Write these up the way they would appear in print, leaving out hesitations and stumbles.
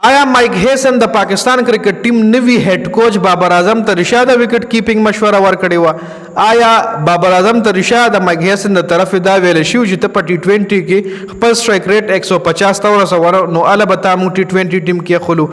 आया Mike Hesson د Pakistan cricket team नवी head coach Babar Azam ته رشاد وکټ کیپینګ مشوره ورکړې و. آیا بابر اعظم ته رشاد مایک هیسن د طرف دا ویل شو چې ته په ټي 20 کې خپل سټرایک ریټ 150 ته ورسوه نو البته مو ټي 20 ټیم کې خلو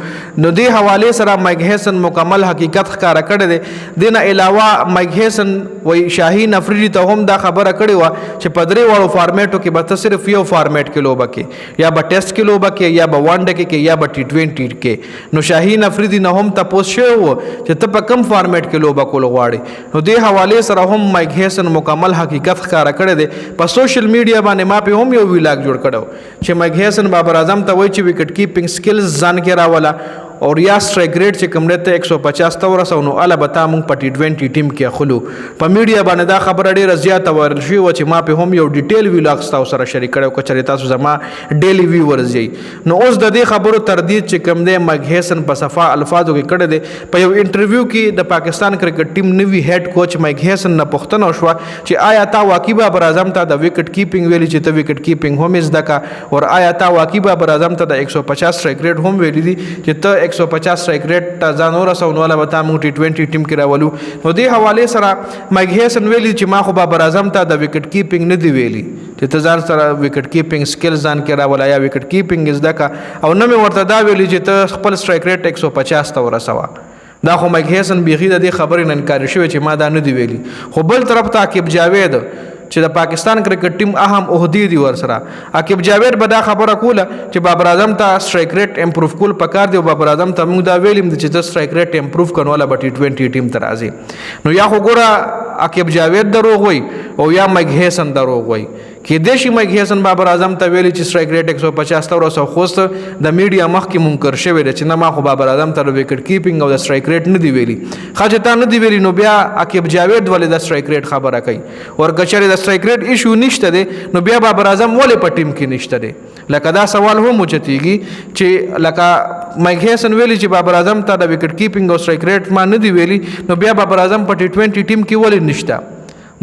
نو دې حواله سره مایک هیسن مکمل حقیقت ښکارا کړی دی. دینه علاوه مایک هیسن وای شاهین افریدي ته هم دا خبره کړې و چې په درې وړو فارمیټو کې به صرف یو فارمیټ کې لوبه کې یا به ټیسټ کې لوبه کې یا به ون ډے کې یا به ټي 20 کې. نو شاهین افریدي نه هم تاسو شو چې ته په کم فارمیټ کې لوبه کول غواړي. نو دې حواله سره هم مایک هیسن مکمل حقیقت ښکارا کړی دی. په سوشل میډیا باندې ما په هم یو ویلاګ جوړ کړو چې مایک هیسن بابر اعظم ته وایي چې وکټ کیپینګ سکلز ځان کې راولا اور یا سټرایک ریټ چې کوم ته 150 ته ورسو نو البته موږ په ټي 20 ټیم کې خلو. په میډیا باندې دا خبره ډیره زیاته ورل شوې و چې ما په هم یو ډیټیل ویلاګ تاسو سره شریک کړو که چېرې تاسو زما ډیلی ویورز یې. نو اوس د دې خبرو تردید چې کوم دی مایک هیسن په صفا الفاظو کې کړی دی. په یو انټرویو کې د پاکستان کرکټ ټیم نوی هیډ کوچ مایک هیسن نه پوښتنه وشوه چې آیا تا واقعي بابر اعظم ته د وکټ کیپینګ ویلي چې ته وکټ کیپینګ هم زده کا او آیا تا واقعي بابر اعظم ته د 150 سټرایک ریټ هم ویلي دي چې ته 150 سټرایک ریټ ځان ورسو نو البته موږ ټي 20 ټیم کې راولو. نو دې حواله سره مایک هیسن ویلي چې ما خو بابر اعظم ته د وکټ کیپینګ نه دی ویلي چې ته ځان سره وکټ کیپینګ سکل ځان کې راولا یا وکټ کیپینګ زده کا او نه مې ورته دا ویلي چې ته خپل سټرایک ریټ 150 ته ورسوه. دا خو مایک هیسن بیخي د دې خبرې نه انکار شوی چې ما دا نه دی ویلي. خو بل طرف ته عاقب جاوید چې د پاکستان کرکټ ټیم اهم عہدې دي ورسره عاقب جاوید به دا خبره کوله چې بابر اعظم ته سټرایک ریټ امپروف کول پکار دی او بابر اعظم ته موږ دا ویلیم چې ته سټرایک ریټ امپروف کړو ولا به ټي 20 ټیم ته راځي. نو یا خو ګوره عاقب جاوید دروغ وای او یا مایک هیسن دروغ وای. کې د شي مایک هیسن بابر اعظم ته ویلي چې سټرایک ریټ 150 ته ورسو خوست د میډیا مخکې منکر شوی دی چې نه ما خو بابر اعظم ته وکټ کیپینګ او د سټرایک ریټ نه دی ویلي. خاصه تا نه دی ویلي نو بیا عاقب جاوید ولې د سټرایک ریټ خبره کوي او کچره د سټرایک ریټ ایشو نشته دی نو بیا بابر اعظم ولې په ټیم کې نشته دی. لکه دا سوال هم وچتیږي چې لکه مایک هیسن ویلي چې بابر اعظم ته د وکټ کیپینګ او سټرایک ریټ ما نه دی ویلي نو بیا بابر اعظم په ټي 20 ټیم کې ولې نشته.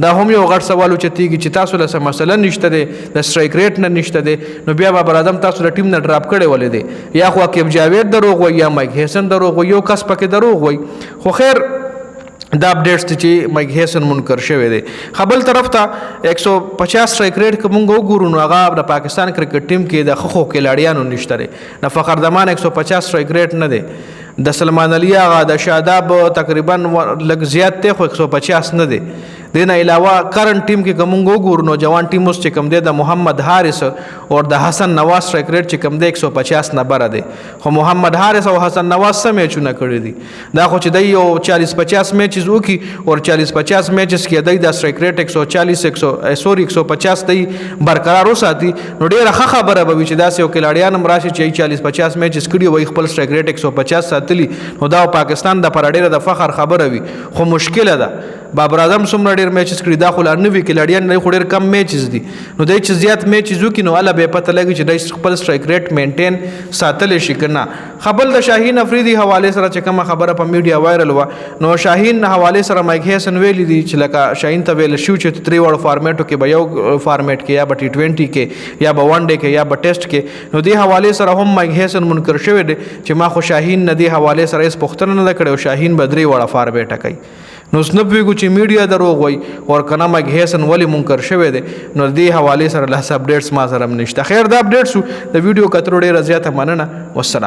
دا هم یو غټ سوال وچتیږي چې تاسو له مثلا نشته دی د سټرایک ریټ نه نشته دی نو بیا بابر اعظم تاسو له ټیم نه ډراپ کړي ولې دی. یا خو عاقب جاوید دروغ وای یا مایک هیسن دروغ وای یو کس پکې دروغ وای. خو خیر دا اپډیټس چې مایک هیسن منکر شوی دی. خپل طرف ته 150 سټرایک ریټ کوم وګورو نو هغه د پاکستان کرکټ ټیم کې د خخو کلاړیانو نشته دی. نه فخردمان 150 سټرایک ریټ نه دی. د سلمان علي هغه د شاداب تقریبا لږ زیات ته خو 150 نه دی. دینه علاوه کرنٹ ټیم کې کوم وګورو نو جوان ټیم اوس چې کوم دی د محمد حارث او د حسن نواز سټرایک ریټ چې کوم دی 150 نه بره دی. خو محمد حارث او حسن نواز سم میچونه کړی دي. دا خو چې دی یو 40-50 میچز وکي او 40-50 میچز کې دی د سټرایک ریټ 150 دی برقرار وساتي نو ډیره ښه خبره به وي چې داسې یو کلاړیان هم راشي چې 40-50 میچز کړي وي خپل سټرایک ریټ 150 ساتلی نو دا پاکستان د پر ډیره د فخر خبره وي. خو مشکله ده بابر اعظم څومره ډیر میچز کړي دا خو لا نوي کلاړیان نه خو ډیر کم میچز دي نو دای چې زیات میچز وکي نو الله به پته لګي چې دای خپل سټرایک ریټ مینټین ساتل شي کنه. خپل د شاهین افریدي حواله سره چې کومه خبره په میډیا وایرل و نو شاهین حواله سره مایک هیسن ویلي دي چې لکه شاهین ته ویل شو چې تری وړ فارمیټو کې به یو فارمیټ کې یا به ټي 20 کې یا به ون ډے کې یا به ټیسټ کې نو دې حواله سره هم مایک هیسن منکر شوی دی چې ما خو شاهین نه دی حواله سره هیڅ پوښتنه نه کړې او شاهین بدري وړ فارمیټ کوي. نو سنپویګو چې میډیا دروغ وای او کنه مایک هیسن ولی منکر شوی دی نو دې حواله سره له اپډیټس ما سره نشته. خیر دا اپډیټس د ویډیو کترو ډیره زیاته مننه. والسلام.